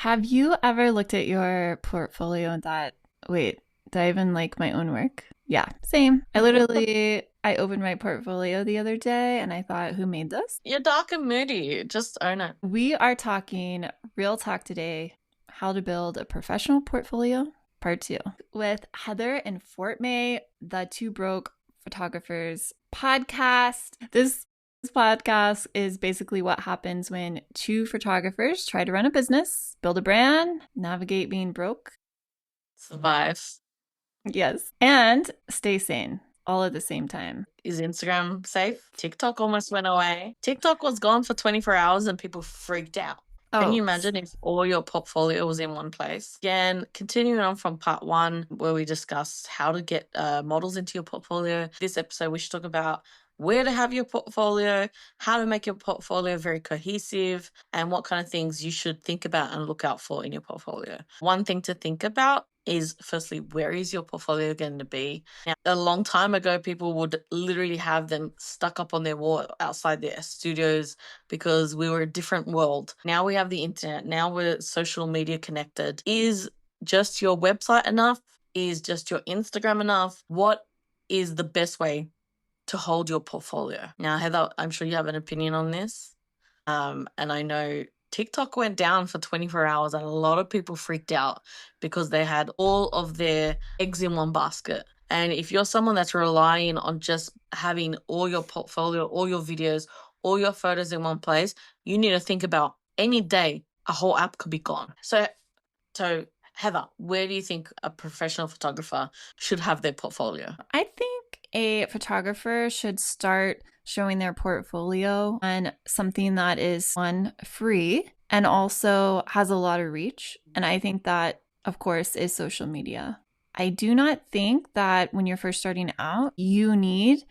Have you ever looked at your portfolio and thought, wait, do I even like my own work? Yeah, same. I opened my portfolio the other day and I thought, who made this? You're dark and moody. Just own it. We are talking real talk today, how to build a professional portfolio, part two, with Heather and Fort May, the Two Broke Photographers podcast. This podcast is basically what happens when two photographers try to run a business, build a brand, navigate being broke. Survive. Yes. And stay sane all at the same time. Is Instagram safe? TikTok almost went away. TikTok was gone for 24 hours and people freaked out. Can you Oh, imagine if all your portfolio was in one place? Again, continuing on from part one, where we discussed how to get models into your portfolio. This episode, we should talk about where to have your portfolio, how to make your portfolio very cohesive, and what kind of things you should think about and look out for in your portfolio. One thing to think about is firstly, where is your portfolio going to be? Now, a long time ago, people would literally have them stuck up on their wall outside their studios because we were a different world. Now we have the internet. Now we're social media connected. Is just your website enough? Is just your Instagram enough? What is the best way to hold your portfolio? Now, Heather, I'm sure you have an opinion on this. And I know TikTok went down for 24 hours and a lot of people freaked out because they had all of their eggs in one basket. And if you're someone that's relying on just having all your portfolio, all your videos, all your photos in one place, you need to think about any day a whole app could be gone. So Heather, where do you think a professional photographer should have their portfolio? I think a photographer should start showing their portfolio on something that is one, free, and also has a lot of reach. And I think that, of course, is social media. I do not think that when you're first starting out, you need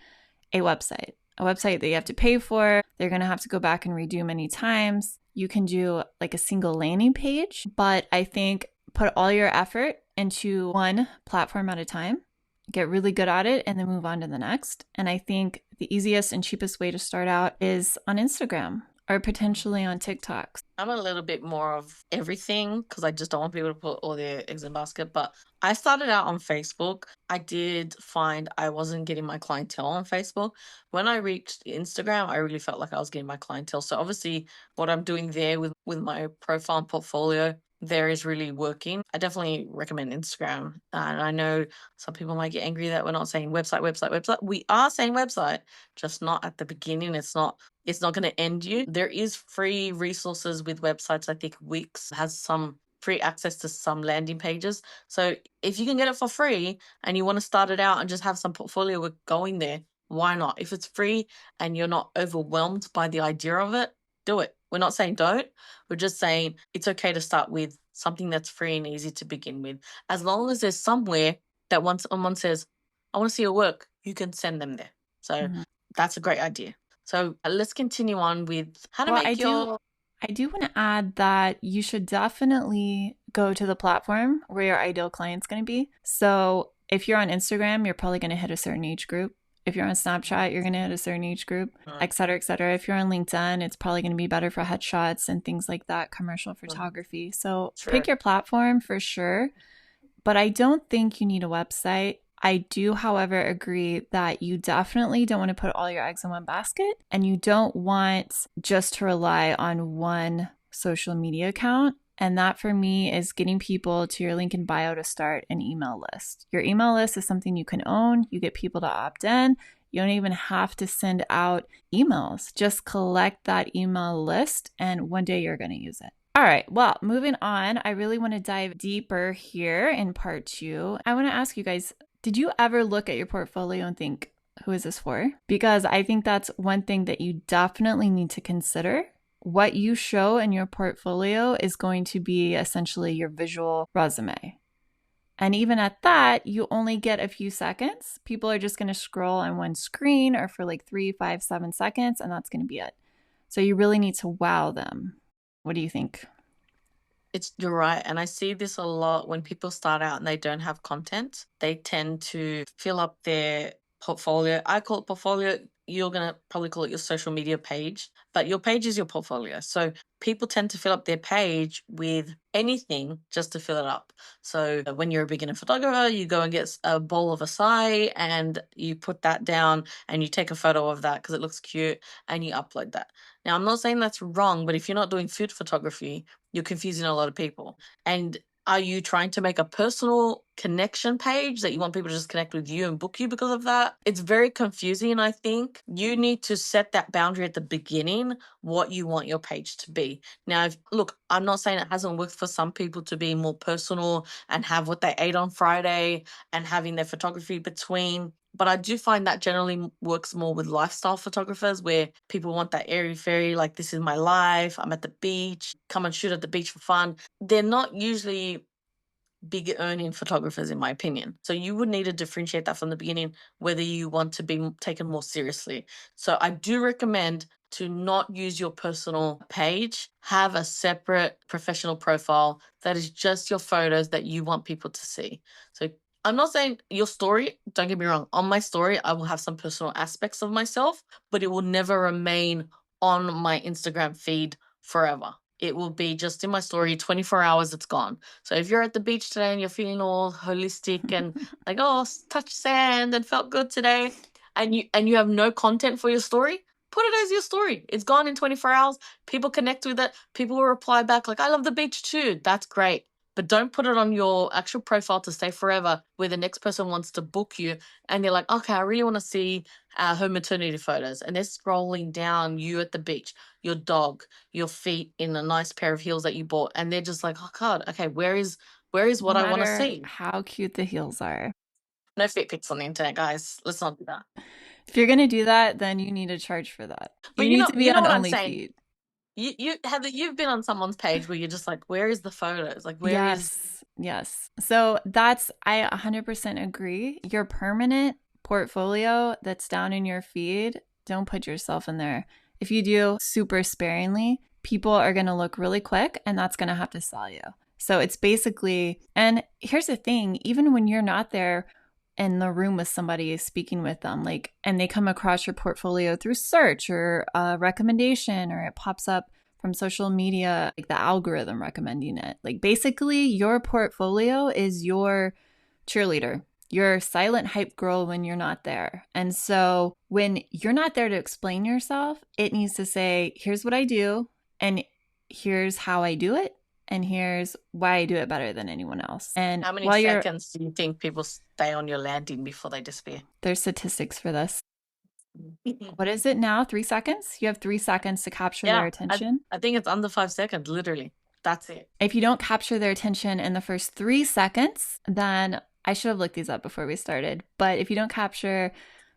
a website that you have to pay for. They're going to have to go back and redo many times. You can do like a single landing page, but I think put all your effort into one platform at a time, get really good at it, and then move on to the next. And I think the easiest and cheapest way to start out is on Instagram or potentially on TikTok. I'm a little bit more of everything because I just don't want people to put all their eggs in a basket. But I started out on Facebook. I did find I wasn't getting my clientele on Facebook. When I reached Instagram, I really felt like I was getting my clientele. So obviously what I'm doing there with my profile and portfolio there is really working. I definitely recommend Instagram. And I know some people might get angry that we're not saying website, website, website. We are saying website, just not at the beginning. It's not going to end you. There is free resources with websites. I think Wix has some free access to some landing pages. So if you can get it for free and you want to start it out and just have some portfolio with going there, why not? If it's free and you're not overwhelmed by the idea of it, do it. We're not saying don't. We're just saying it's okay to start with something that's free and easy to begin with. As long as there's somewhere that once someone says, I want to see your work, you can send them there. So Mhm. that's a great idea. So let's continue on with how to Well, make your. I do want to add that you should definitely go to the platform where your ideal client's going to be. So if you're on Instagram, you're probably going to hit a certain age group. If you're on Snapchat, you're going to hit a certain age group, et cetera, et cetera. If you're on LinkedIn, it's probably going to be better for headshots and things like that, commercial photography. So pick True. your platform for sure. But I don't think you need a website. I do, however, agree that you definitely don't want to put all your eggs in one basket and you don't want just to rely on one social media account. And that for me is getting people to your link in bio to start an email list. Your email list is something you can own. You get people to opt in. You don't even have to send out emails. Just collect that email list and one day you're going to use it. All right, well, moving on, I really want to dive deeper here in part two. I want to ask you guys, did you ever look at your portfolio and think, who is this for? Because I think that's one thing that you definitely need to consider. What you show in your portfolio is going to be essentially your visual resume. And even at that, you only get a few seconds. People are just going to scroll on one screen or for like 3, 5, 7 seconds, and that's going to be it. So you really need to wow them. What do you think? You're right. And I see this a lot when people start out and they don't have content. They tend to fill up their portfolio. I call it portfolio. you're going to probably call it your social media page, but your page is your portfolio. So people tend to fill up their page with anything just to fill it up. So when you're a beginner photographer, you go and get a bowl of acai and you put that down and you take a photo of that because it looks cute and you upload that. Now, I'm not saying that's wrong, but if you're not doing food photography, you're confusing a lot of people. And are you trying to make a personal connection page that you want people to just connect with you and book you because of that? It's very confusing, I think. You need to set that boundary at the beginning, what you want your page to be. Now, look, I'm not saying it hasn't worked for some people to be more personal and have what they ate on Friday and having their photography between. But I do find that generally works more with lifestyle photographers where people want that airy fairy, like this is my life, I'm at the beach, come and shoot at the beach for fun. They're not usually big earning photographers, in my opinion. So you would need to differentiate that from the beginning, whether you want to be taken more seriously. So I do recommend to not use your personal page. Have a separate professional profile that is just your photos that you want people to see. So I'm not saying your story, don't get me wrong. On my story, I will have some personal aspects of myself, but it will never remain on my Instagram feed forever. It will be just in my story, 24 hours, it's gone. So if you're at the beach today and you're feeling all holistic and like, oh, touch sand and felt good today, and you have no content for your story, put it as your story. It's gone in 24 hours. People connect with it. People will reply back like, I love the beach too. That's great. But don't put it on your actual profile to stay forever where the next person wants to book you and they're like, okay, I really want to see her maternity photos. And they're scrolling down you at the beach, your dog, your feet in a nice pair of heels that you bought. And they're just like, oh God, okay, where is No what I want to matter see? how cute the heels are. No feet pics on the internet, guys. Let's not do that. If you're going to do that, then you need to charge for that. But You need to be you know on what I'm saying? OnlyFeed. You've been on someone's page where you're just like, where is the photos? Like, where is Yes, yes. So that's, I 100% agree. Your permanent portfolio that's down in your feed, don't put yourself in there. If you do super sparingly, people are going to look really quick and that's going to have to sell you. So it's basically, and here's the thing, even when you're not there in the room with somebody speaking with them, like, and they come across your portfolio through search or a recommendation, or it pops up from social media, like the algorithm recommending it. Like basically, your portfolio is your cheerleader, your silent hype girl when you're not there. And so when you're not there to explain yourself, it needs to say, here's what I do, and here's how I do it, and here's why I do it better than anyone else. And how many while you're, seconds do you think people stay on your landing before they disappear? there's statistics for this. What is it now? 3 seconds? You have 3 seconds to capture their Yeah, attention. I think it's under 5 seconds, literally. That's it. If you don't capture their attention in the first 3 seconds, then I should have looked these up before we started. But if you don't capture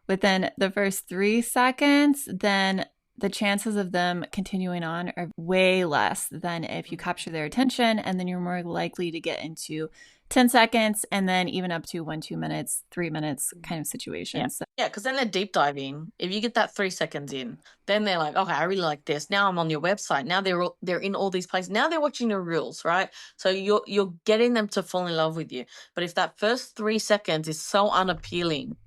within the first 3 seconds, then the chances of them continuing on are way less than if you capture their attention, and then you're more likely to get into 10 seconds and then even up to 1, 2 minutes, 3 minutes kind of situations. Yeah, because then they're deep diving. If you get that 3 seconds in, then they're like, okay, I really like this. Now I'm on your website. Now they're in all these places. Now they're watching your reels, right? So you're getting them to fall in love with you. But if that first 3 seconds is so unappealing,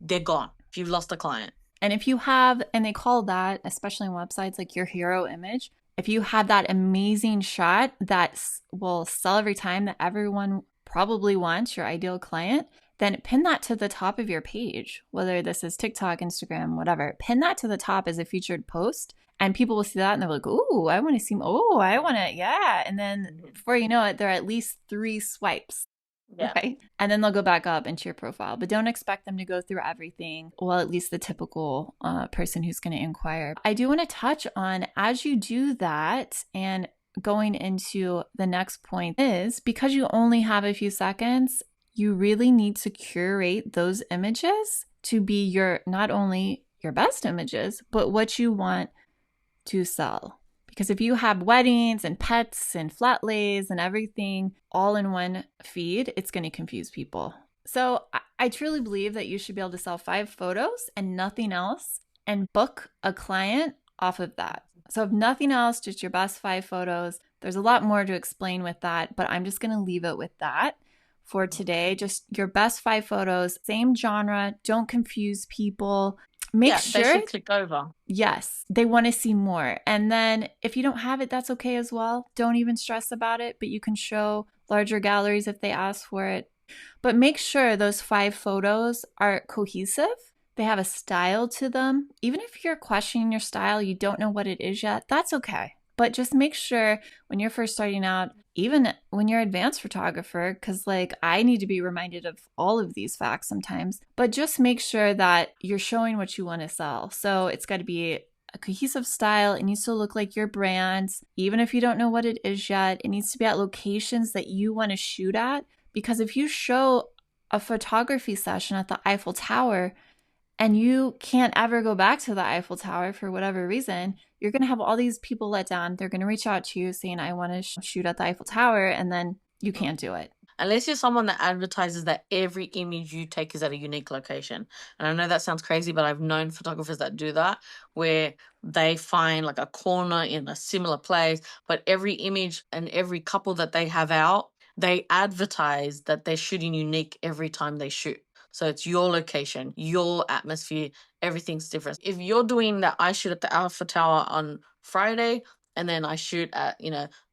they're gone. If you've lost a client. And if you have, and they call that, especially on websites, like your hero image, if you have that amazing shot that will sell every time, that everyone probably wants, your ideal client, then pin that to the top of your page, whether this is TikTok, Instagram, whatever. Pin that to the top as a featured post, and people will see that and they're like, oh, I want to see, oh, I want to, yeah. And then before you know it, they're at least 3 swipes. Yeah. Right. And then they'll go back up into your profile, but don't expect them to go through everything. Well, at least the typical person who's going to inquire. I do want to touch on, as you do that, and going into the next point is, because you only have a few seconds, you really need to curate those images to be your, not only your best images, but what you want to sell. Because if you have weddings and pets and flat lays and everything all in one feed, it's going to confuse people. So I truly believe that you should be able to sell 5 photos and nothing else, and book a client off of that. So if nothing else, just your best 5 photos. There's a lot more to explain with that, but I'm just going to leave it with that for today. Just your best 5 photos, same genre. Don't confuse people. Make Yeah, they sure, should click over. yes, they want to see more. And then if you don't have it, that's okay as well. Don't even stress about it, but you can show larger galleries if they ask for it. But make sure those 5 photos are cohesive. They have a style to them. Even if you're questioning your style, you don't know what it is yet, that's okay. But just make sure when you're first starting out, even when you're an advanced photographer, because like I need to be reminded of all of these facts sometimes, but just make sure that you're showing what you want to sell. So it's got to be a cohesive style. It needs to look like your brand. Even if you don't know what it is yet, it needs to be at locations that you want to shoot at. Because if you show a photography session at the Eiffel Tower and you can't ever go back to the Eiffel Tower for whatever reason, you're going to have all these people let down. They're going to reach out to you saying, I want to shoot at the Eiffel Tower, and then you can't do it. Unless you're someone that advertises that every image you take is at a unique location. And I know that sounds crazy, but I've known photographers that do that, where they find like a corner in a similar place, but every image and every couple that they have out, they advertise that they're shooting unique every time they shoot. So it's your location, your atmosphere, everything's different. If you're doing that, I shoot at the Alpha Tower on Friday, and then I shoot at,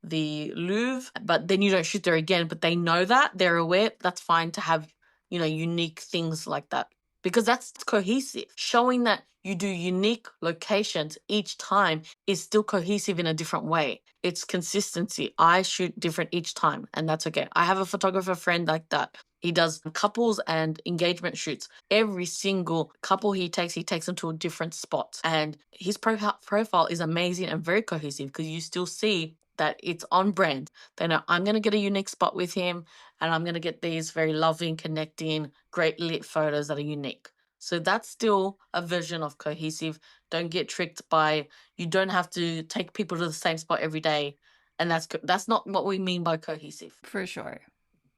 the Louvre, but then you don't shoot there again, but they know that, they're aware, that's fine to have, unique things like that, because that's cohesive. Showing that you do unique locations each time is still cohesive in a different way. It's consistency. I shoot different each time, and that's okay. I have a photographer friend like that. He does couples and engagement shoots. Every single couple he takes them to a different spot. And his profile is amazing and very cohesive, because you still see that it's on brand. They know I'm going to get a unique spot with him, and I'm going to get these very loving, connecting, great lit photos that are unique. So that's still a version of cohesive. Don't get tricked by, you don't have to take people to the same spot every day. And that's not what we mean by cohesive. For sure.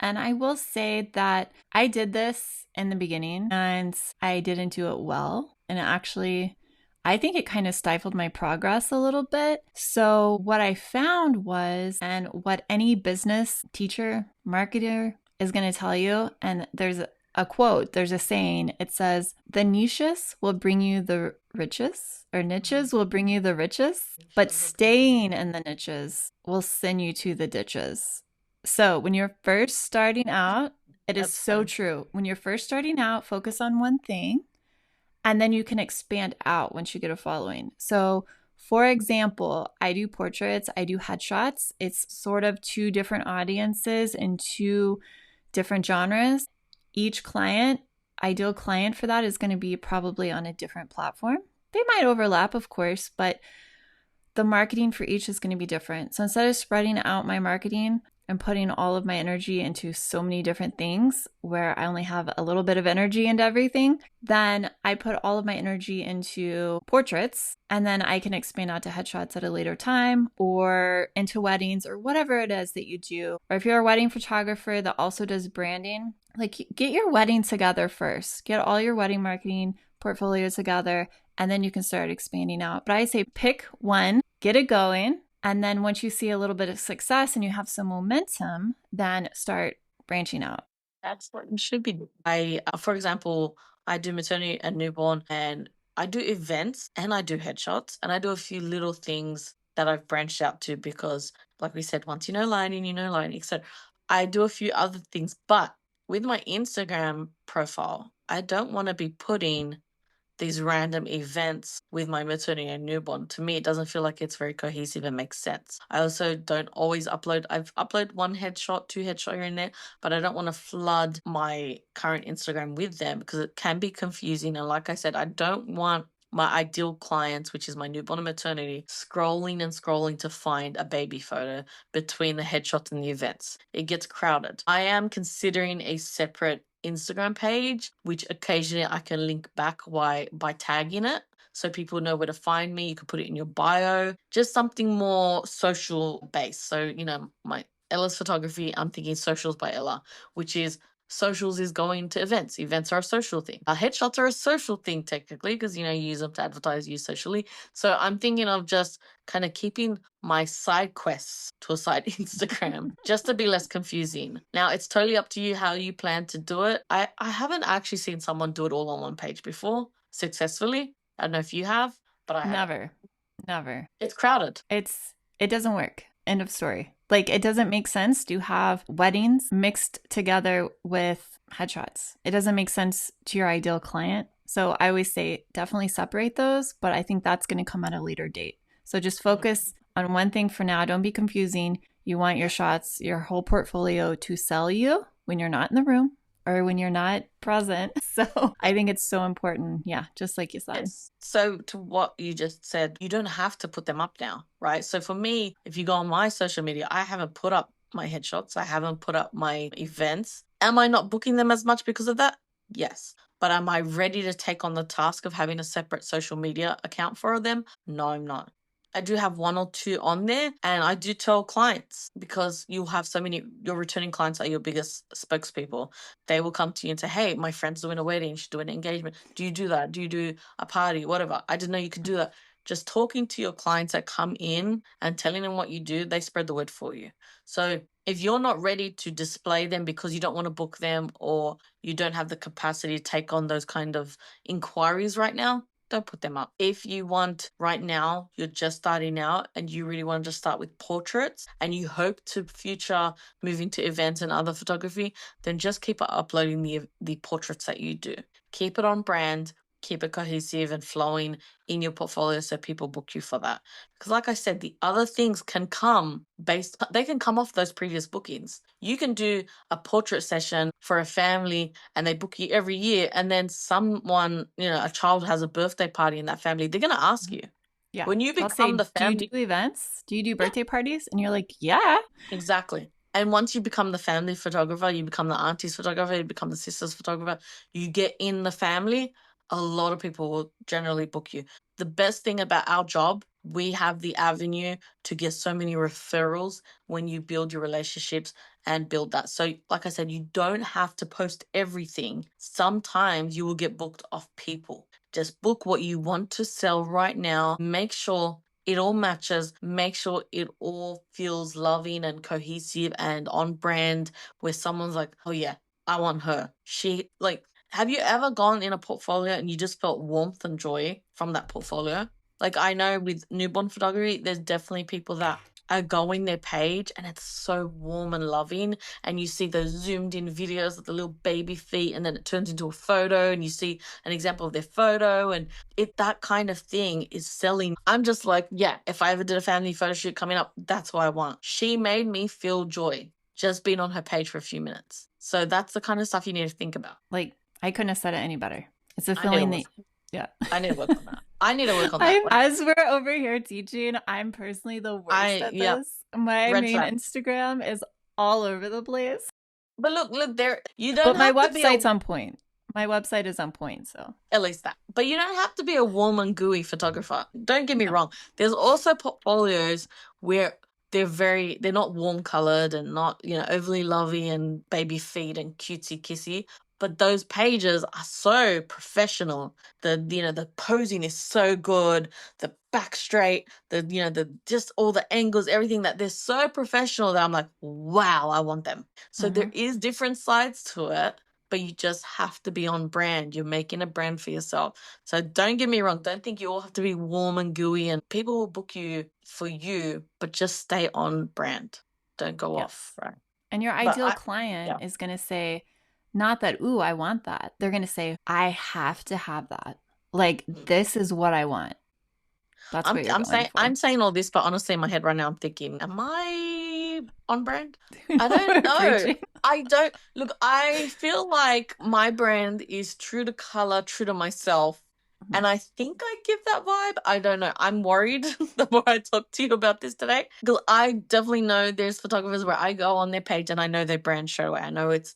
And I will say that I did this in the beginning and I didn't do it well. And actually, I think it kind of stifled my progress a little bit. So, what I found was, and what any business teacher, marketer is going to tell you, and there's a quote, there's a saying, it says, the niches will bring you the riches, or niches will bring you the riches, but staying in the niches will send you to the ditches. So when you're first starting out, it is That's so fun. true. When you're first starting out, focus on one thing, and then you can expand out once you get a following. So, for example, I do portraits, I do headshots. It's sort of 2 different audiences and 2 different genres. Each client, ideal client for that, is going to be probably on a different platform. They might overlap, of course, but the marketing for each is going to be different. So instead of spreading out my marketing and putting all of my energy into so many different things where I only have a little bit of energy into everything, then I put all of my energy into portraits, and then I can expand out to headshots at a later time, or into weddings, or whatever it is that you do. Or if you're a wedding photographer that also does branding, like, get your wedding together first. Get all your wedding marketing portfolio together, and then you can start expanding out. But I say pick one, get it going, and then once you see a little bit of success and you have some momentum, then start branching out. That's what you should be doing. For example, I do maternity and newborn, and I do events, and I do headshots, and I do a few little things that I've branched out to, because, like we said, once you know lighting, you know lighting. So I do a few other things, but with my Instagram profile, I don't want to be putting these random events with my maternity and newborn. To me, it doesn't feel like it's very cohesive and makes sense. I also don't always upload. I've uploaded 1 headshot, 2 headshot here and there, but I don't want to flood my current Instagram with them, because it can be confusing. And like I said, I don't want my ideal clients, which is my newborn and maternity, scrolling and scrolling to find a baby photo between the headshots and the events. It gets crowded. I am considering a separate Instagram page, which occasionally I can link back by tagging it, so people know where to find me. You can put it in your bio, just something more social based. So, my Ella's photography, I'm thinking socials by Ella, which is, socials is going to events. Events are a social thing. Headshots are a social thing technically, because you use them to advertise you socially. So I'm thinking of just kind of keeping my side quests to a side Instagram, just to be less confusing. Now, it's totally up to you how you plan to do it. I haven't actually seen someone do it all on one page before. successfully. I don't know if you have, but I haven't. Never. Never. It's crowded. It doesn't work. End of story. Like, it doesn't make sense to have weddings mixed together with headshots. It doesn't make sense to your ideal client. So I always say definitely separate those, but I think that's going to come at a later date. So just focus on one thing for now. Don't be confusing. You want your shots, your whole portfolio to sell you when you're not in the room or when you're not present. So I think it's so important. Yeah, just like you said. Yes. So to what you just said, you don't have to put them up now, right? So for me, if you go on my social media, I haven't put up my headshots. I haven't put up my events. Am I not booking them as much because of that? Yes. But am I ready to take on the task of having a separate social media account for them? No, I'm not. I do have one or two on there, and I do tell clients, because you have so many, your returning clients are your biggest spokespeople. They will come to you and say, hey, my friend's doing a wedding, she's doing an engagement. Do you do that? Do you do a party? Whatever. I didn't know you could do that. Just talking to your clients that come in and telling them what you do, they spread the word for you. So if you're not ready to display them because you don't want to book them, or you don't have the capacity to take on those kind of inquiries right now, don't put them up. If you want, right now, you're just starting out and you really want to just start with portraits and you hope to future move into events and other photography, then just keep uploading the portraits that you do. Keep it on brand, keep it cohesive and flowing in your portfolio so people book you for that. Because like I said, the other things can come they can come off those previous bookings. You can do a portrait session for a family and they book you every year, and then someone, a child has a birthday party in that family, they're going to ask you. Yeah. When you They'll become say, the do you do family. events? Do you do Yeah, birthday parties? And you're like, yeah. exactly. And once you become the family photographer, you become the auntie's photographer, you become the sister's photographer, you get in the family, a lot of people will generally book you. The best thing about our job, we have the avenue to get so many referrals when you build your relationships and build that. So, like I said, you don't have to post everything. Sometimes you will get booked off people. Just book what you want to sell right now. Make sure it all matches. Make sure it all feels loving and cohesive and on brand, where someone's like, oh yeah, I want her. Have you ever gone in a portfolio and you just felt warmth and joy from that portfolio? Like, I know with newborn photography, there's definitely people that are going their page and it's so warm and loving, and you see those zoomed in videos of the little baby feet, and then it turns into a photo and you see an example of their photo, and that kind of thing is selling. I'm just like, yeah, if I ever did a family photo shoot coming up, that's what I want. She made me feel joy just being on her page for a few minutes. So that's the kind of stuff you need to think about. Like, I couldn't have said it any better. It's a I need to feeling work. that, yeah. I need to work on that. I need to work on that. As we're over here teaching, I'm personally the worst at Yeah, this. My red main flag. Instagram is all over the place. But look, there, you don't But my have to be website's on point. My website is on point, so. at least that. But you don't have to be a warm and gooey photographer. Don't get me No. wrong. There's also portfolios where they're not warm colored and not, overly lovey and baby feet and cutesy kissy. But those pages are so professional. The posing is so good. The back straight, the just all the angles, everything, that they're so professional that I'm like, wow, I want them. So there is different sides to it, but you just have to be on brand. You're making a brand for yourself. So don't get me wrong. Don't think you all have to be warm and gooey, and people will book you for you, but just stay on brand. Don't go off, Yes. right? And your But ideal client yeah. is going to say, not that, ooh, I want that. They're going to say, I have to have that. Like, this is what I want. That's what you're going for. I'm saying all this, but honestly, in my head right now, I'm thinking, am I on brand? You I know, don't we're know. preaching. I don't look. I feel like my brand is true to color, true to myself, and I think I give that vibe. I don't know. I'm worried the more I talk to you about this today, because I definitely know there's photographers where I go on their page and I know their brand straight away. I know it's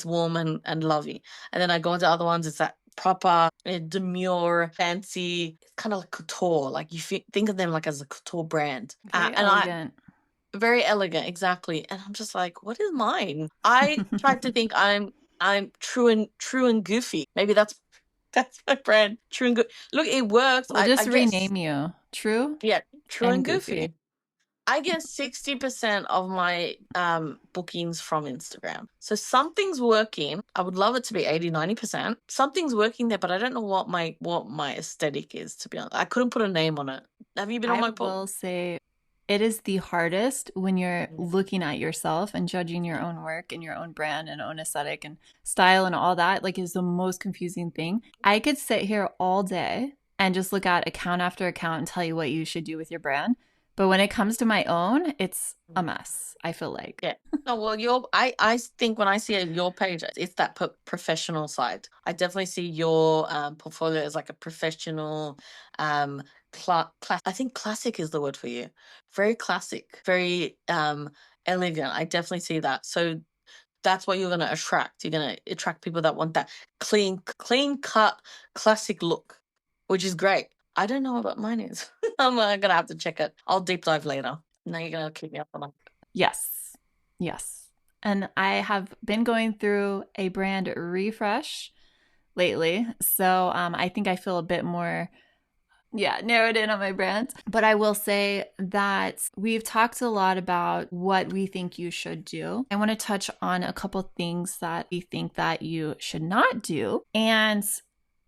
warm and lovey, and then I go into other ones. It's that proper, demure, fancy, kind of like couture. Like you think of them like as a couture brand, Very and I elegant. very elegant, exactly. And I'm just like, what is mine? I tried to think I'm true and goofy. Maybe that's my brand, true and goofy. Look, it works. We'll I just guess. rename you True Yeah, true and and Goofy. goofy. I get 60% of my bookings from Instagram. So something's working. I would love it to be 80-90%. Something's working there, but I don't know what my aesthetic is, to be honest. I couldn't put a name on it. Have you been on I my will say it is the hardest when you're looking at yourself and judging your own work and your own brand and own aesthetic and style and all that, like, is the most confusing thing. I could sit here all day and just look at account after account and tell you what you should do with your brand. But when it comes to my own, it's a mess, I feel like. Yeah. No, well, I think when I see your page, it's that professional side. I definitely see your portfolio as like a professional, um, I think classic is the word for you. Very classic, very elegant. I definitely see that. So that's what you're gonna attract. You're gonna attract people that want that clean cut, classic look, which is great. I don't know what mine is. I'm gonna have to check it. I'll deep dive later. Now you're gonna keep me up on that. Yes. Yes. And I have been going through a brand refresh lately. So I think I feel a bit more, yeah, narrowed in on my brand. But I will say that we've talked a lot about what we think you should do. I want to touch on a couple things that we think that you should not do. And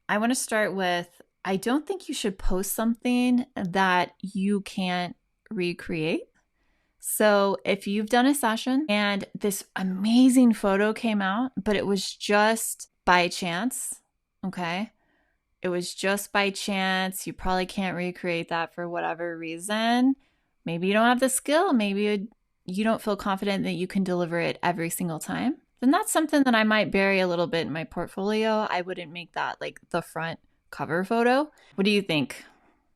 I want to start with, I don't think you should post something that you can't recreate. So, if you've done a session and this amazing photo came out, but it was just by chance, okay? It was just by chance. You probably can't recreate that for whatever reason. Maybe you don't have the skill. Maybe you don't feel confident that you can deliver it every single time. Then that's something that I might bury a little bit in my portfolio. I wouldn't make that like the front cover photo. What do you think?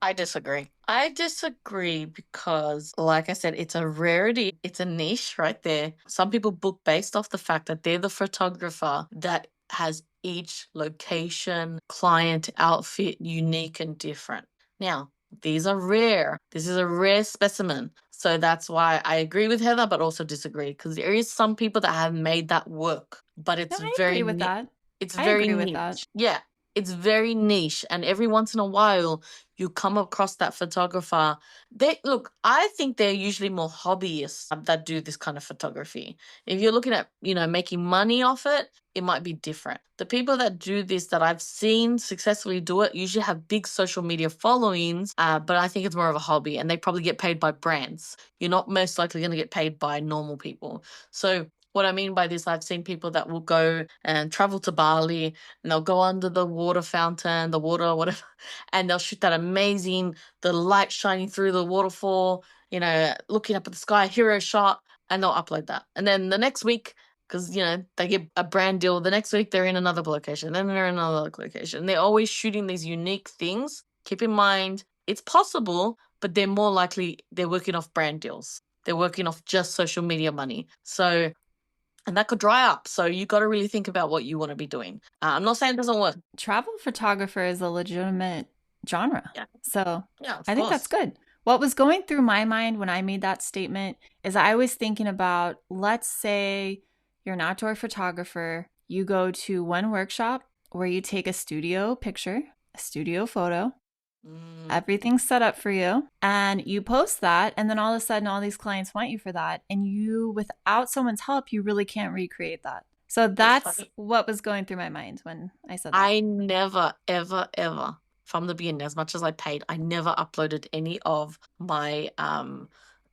I disagree. I disagree because, like I said, it's a rarity. It's a niche right there. Some people book based off the fact that they're the photographer that has each location, client, outfit unique and different. Now, these are rare. This is a rare specimen. So that's why I agree with Heather, but also disagree because there is some people that have made that work, but No, it's I very agree with that. it's I very agree with that. niche. Yeah, it's very niche, and every once in a while you come across that photographer. They look, I think they're usually more hobbyists that do this kind of photography. If you're looking at, making money off it, it might be different. The people that do this that I've seen successfully do it usually have big social media followings, but I think it's more of a hobby and they probably get paid by brands. You're not most likely going to get paid by normal people. So what I mean by this, I've seen people that will go and travel to Bali and they'll go under the water fountain, the water, whatever, and they'll shoot that amazing, the light shining through the waterfall, looking up at the sky, hero shot, and they'll upload that. And then the next week, because they get a brand deal, the next week they're in another location, then they're in another location. They're always shooting these unique things. Keep in mind, it's possible, but they're more likely they're working off brand deals. They're working off just social media money. So and that could dry up. So you got to really think about what you want to be doing. I'm not saying it doesn't work. Travel photographer is a legitimate genre. Yeah, So yeah, of I think that's course. good. What was going through my mind when I made that statement is I was thinking about, let's say you're an outdoor photographer, you go to one workshop where you take a studio picture, a studio photo, Mm, everything's set up for you, and you post that, and then all of a sudden all these clients want you for that, and you, without someone's help, you really can't recreate that. So it's that's funny. what was going through my mind when I said that. I never, ever, ever, from the beginning, as much as I paid, I never uploaded any of my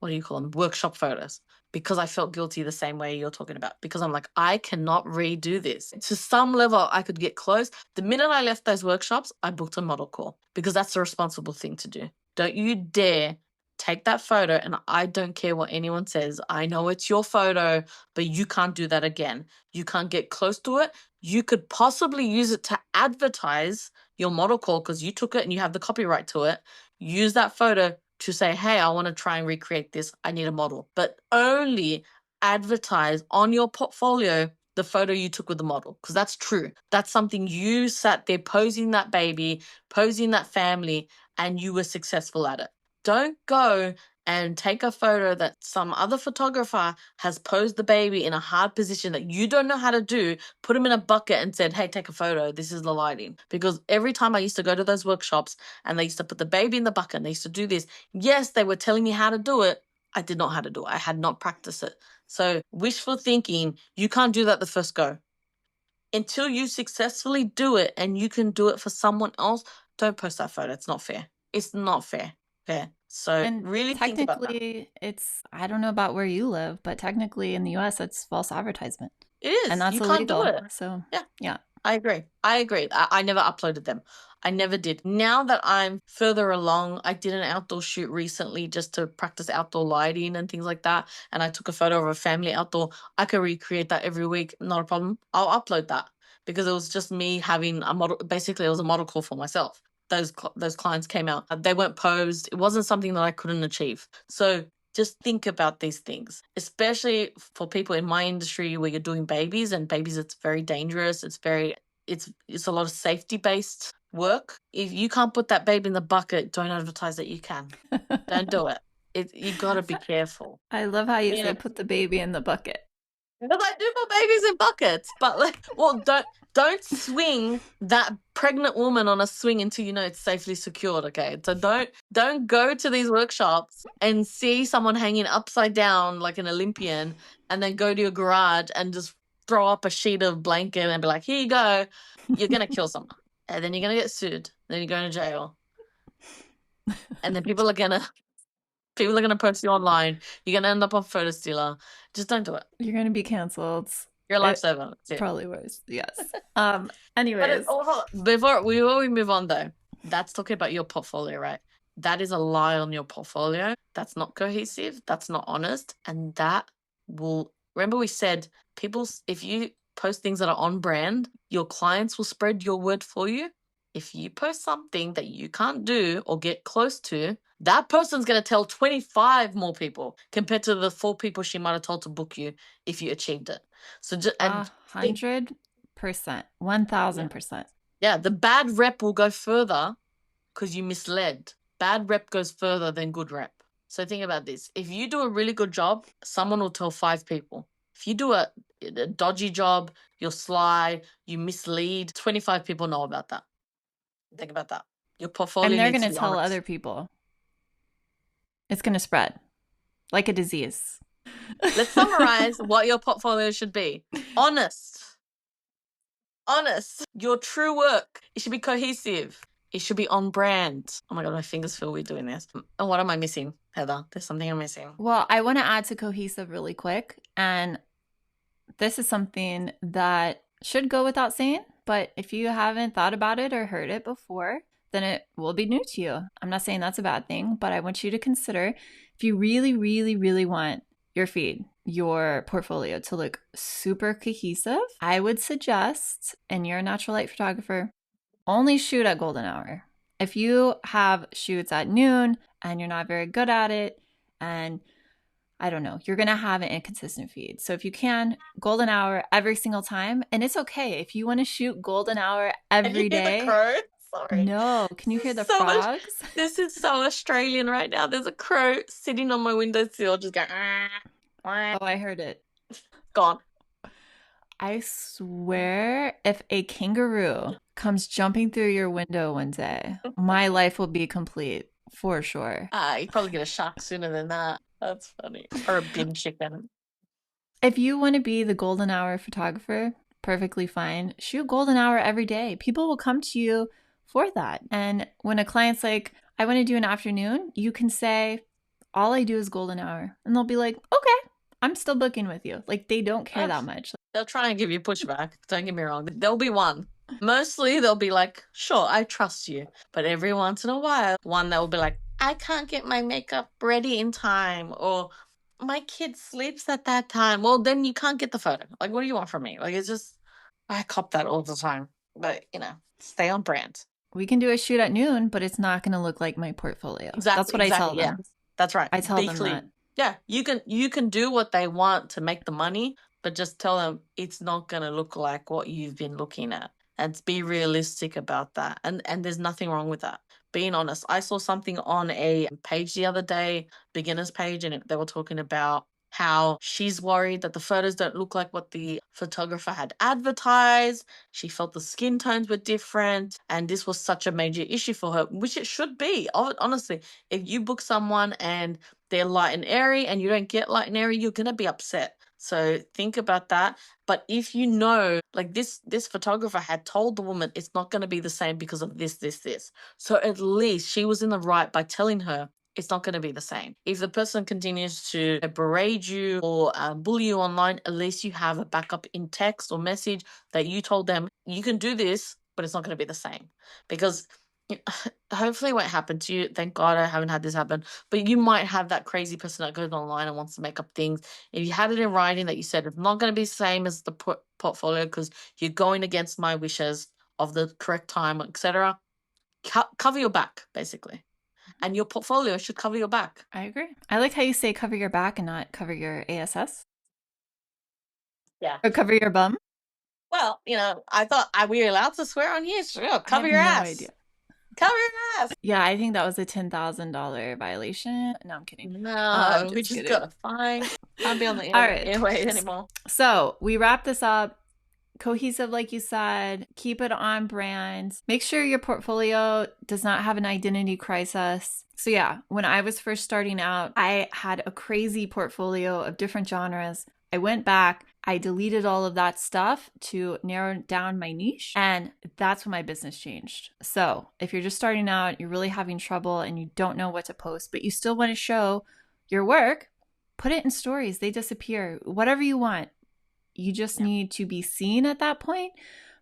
what do you call them, workshop photos, because I felt guilty the same way you're talking about. Because I'm like, I cannot redo this. To some level, I could get close. The minute I left those workshops, I booked a model call because that's the responsible thing to do. Don't you dare take that photo, and I don't care what anyone says. I know it's your photo, but you can't do that again. You can't get close to it. You could possibly use it to advertise your model call because you took it and you have the copyright to it. Use that photo to say, hey, I want to try and recreate this. I need a model. But only advertise on your portfolio the photo you took with the model, because that's true. That's something you sat there posing that baby, posing that family, and you were successful at it. Don't go and take a photo that some other photographer has posed the baby in a hard position that you don't know how to do, put him in a bucket and said, hey, take a photo. This is the lighting. Because every time I used to go to those workshops and they used to put the baby in the bucket and they used to do this, yes, they were telling me how to do it, I did not know how to do it. I had not practiced it. So wishful thinking, you can't do that the first go. Until you successfully do it and you can do it for someone else, don't post that photo. It's not fair. It's not fair. Okay. So And really think about that. technically, I don't know about where you live, but technically in the US, it's false advertisement. It And is. that's You can't do illegal. it. So, Yeah. yeah. I agree. I agree. I never uploaded them. I never did. Now that I'm further along, I did an outdoor shoot recently just to practice outdoor lighting and things like that. And I took a photo of a family outdoor. I could recreate that every week. Not a problem. I'll upload that because it was just me having a model. Basically, it was a model call for myself. Those clients came out. They weren't posed. It wasn't something that I couldn't achieve. So just think about these things, especially for people in my industry where you're doing babies, and babies, it's very dangerous. It's a lot of safety based work. If you can't put that baby in the bucket, don't advertise that you can. Don't do it. You got to be careful. I love how you You say know, put the baby in the bucket. because I do put babies in buckets, but like, well, don't swing that pregnant woman on a swing until you know it's safely secured. Okay, so don't go to these workshops and see someone hanging upside down like an Olympian, and then go to your garage and just throw up a sheet of blanket and be like, "Here you go." You're gonna kill someone, and then you're gonna get sued. Then you're going to jail, and then people are gonna post you online. You're gonna end up on photo stealer. Just don't do it. You're going to be canceled. Your It life's over. That's it. probably was. Yes. But Anyways, before we move on though, that's talking about your portfolio, right? That is a lie on your portfolio. That's not cohesive. That's not honest, and that will remember we said if you post things that are on brand, your clients will spread your word for you. If you post something that you can't do or get close to, that person's going to tell 25 more people compared to the 4 people she might have told to book you if you achieved it. So just and think 100%, yeah. 1000%. Yeah, the bad rep will go further because you misled. Bad rep goes further than good rep. So think about this. If you do a really good job, someone will tell 5 people. If you do a dodgy job, you're sly, you mislead, 25 people know about that. Think about that. Your And portfolio they're needs going to to be tell honest. other people. It's going to spread like a disease. Let's summarize what your portfolio should be. Honest. Honest. Your true work. It should be cohesive. It should be on brand. Oh my God, my fingers feel weird doing this. And what am I missing, Heather? There's something I'm missing. Well, I want to add to cohesive really quick. And this is something that should go without saying, but if you haven't thought about it or heard it before, then it will be new to you. I'm not saying that's a bad thing, but I want you to consider if you really, really, really want your feed, your portfolio to look super cohesive, I would suggest, and you're a natural light photographer, only shoot at golden hour. If you have shoots at noon and you're not very good at it, and I don't know, you're going to have an inconsistent feed. So if you can, golden hour every single time. And it's okay if you want to shoot golden hour Can you every hear the day. crow? Sorry. No, can you hear the So much. frogs? This is so Australian right now. There's a crow sitting on my windowsill, just going. Oh, I heard it. Gone. I swear, if a kangaroo comes jumping through your window one day, my life will be complete for sure. You probably get a shark sooner than that. That's funny. Or a bin chicken. If you want to be the golden hour photographer, perfectly fine. Shoot golden hour every day. People will come to you for that. And when a client's like, I want to do an afternoon, you can say, all I do is golden hour. And they'll be like, okay, I'm still booking with you. Like they don't care that much. They'll try and give you pushback. Don't get me wrong. There'll be one. Mostly they'll be like, sure, I trust you. But every once in a while, one that will be like, I can't get my makeup ready in time, or my kid sleeps at that time. Well, then you can't get the photo. Like, what do you want from me? Like, it's just, I cop that all the time. But, stay on brand. We can do a shoot at noon, but it's not going to look like my portfolio. That's what I tell Yeah. them. That's right. I tell Be them clear. that. Yeah, you can do what they want to make the money, but just tell them it's not going to look like what you've been looking at. And be realistic about that. And there's nothing wrong with that. Being honest. I saw something on a page the other day, beginners page, and they were talking about how she's worried that the photos don't look like what the photographer had advertised. She felt the skin tones were different, and this was such a major issue for her, which it should be. Honestly, if you book someone and they're light and airy and you don't get light and airy, you're going to be upset. So think about that. But if you know, like this photographer had told the woman it's not going to be the same because of this. So at least she was in the right by telling her it's not going to be the same. If the person continues to berate you or bully you online, at least you have a backup in text or message that you told them you can do this, but it's not going to be the same. Because hopefully it won't happen to you. Thank God I haven't had this happen. But you might have that crazy person that goes online and wants to make up things. If you had it in writing that you said it's not going to be the same as the portfolio because you're going against my wishes of the correct time, etc., cover your back, basically. And your portfolio should cover your back. I agree. I like how you say cover your back and not cover your ASS. Yeah. Or cover your bum. Well, I thought, are we allowed to swear on here? Sure, cover your ass. Idea. Cover your ass. Yeah, I think that was a $10,000 violation. No, I'm kidding. No, we just got a fine. Can't be on the airways anymore. So we wrap this up. Cohesive, like you said, keep it on brand. Make sure your portfolio does not have an identity crisis. So yeah, when I was first starting out, I had a crazy portfolio of different genres. I went back, I deleted all of that stuff to narrow down my niche, and that's when my business changed. So if you're just starting out, you're really having trouble and you don't know what to post, but you still want to show your work, put it in stories. They disappear. Whatever you want. You just need to be seen at that point.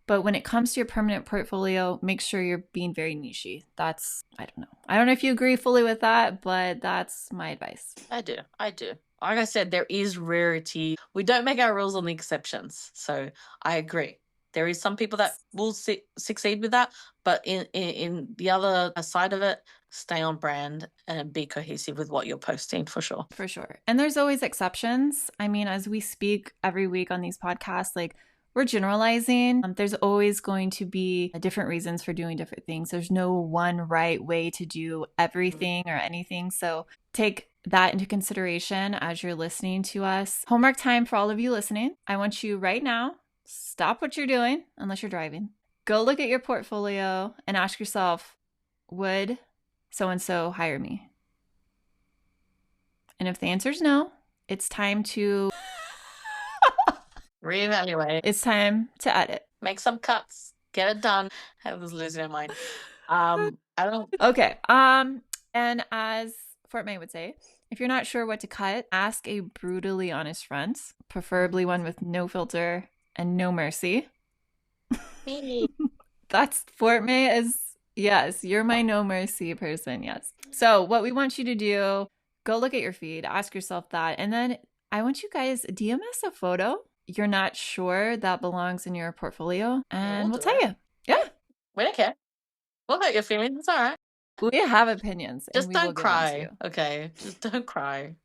But when it comes to your permanent portfolio, make sure you're being very niche-y. That's, I don't know. I don't know if you agree fully with that, but that's my advice. I do. Like I said, there is rarity. We don't make our rules on the exceptions. So I agree. There is some people that will succeed with that. But in the other side of it, stay on brand and be cohesive with what you're posting for sure. For sure. And there's always exceptions. I mean, as we speak every week on these podcasts, like we're generalizing. There's always going to be different reasons for doing different things. There's no one right way to do everything or anything. So take that into consideration as you're listening to us. Homework time for all of you listening. I want you right now, stop what you're doing, unless you're driving. Go look at your portfolio and ask yourself, would so-and-so hire me? And if the answer is no, it's time to reevaluate. It's time to edit. Make some cuts. Get it done. I was losing my mind. I don't know. Okay. And as Fort May would say, if you're not sure what to cut, ask a brutally honest friend, preferably one with no filter and no mercy. Me. That's Fort May is, yes, you're my no mercy person, yes. So what we want you to do, go look at your feed, ask yourself that, and then I want you guys, DM us a photo you're not sure that belongs in your portfolio, and we'll tell you. Yeah. We don't care. We'll hurt your feelings. It's all right. We have opinions. Just don't cry. Okay. Just don't cry.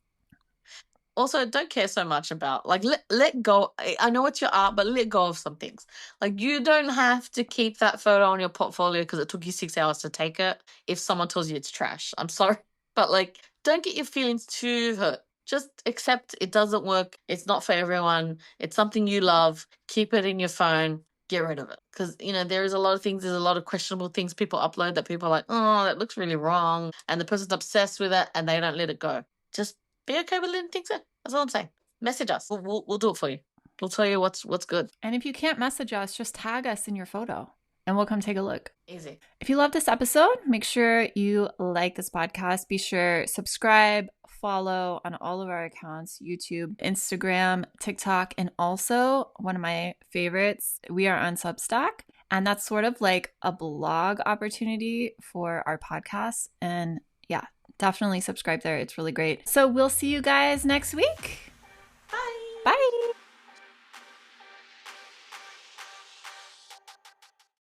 Also, don't care so much about, like, let go. I know it's your art, but let go of some things. Like, you don't have to keep that photo on your portfolio because it took you 6 hours to take it if someone tells you it's trash. I'm sorry. But, like, don't get your feelings too hurt. Just accept it doesn't work. It's not for everyone. It's something you love. Keep it in your phone. Get rid of it. Because, there is a lot of things, there's a lot of questionable things people upload that people are like, oh, that looks really wrong. And the person's obsessed with it and they don't let it go. Just be okay with letting things go. That's all I'm saying. Message us. We'll do it for you. We'll tell you what's good. And if you can't message us, just tag us in your photo and we'll come take a look. Easy. If you love this episode, make sure you like this podcast. Be sure subscribe, follow on all of our accounts, YouTube, Instagram, TikTok, and also one of my favorites, we are on Substack. And that's sort of like a blog opportunity for our podcast. And yeah, definitely subscribe there. It's really great. So we'll see you guys next week. Bye. Bye.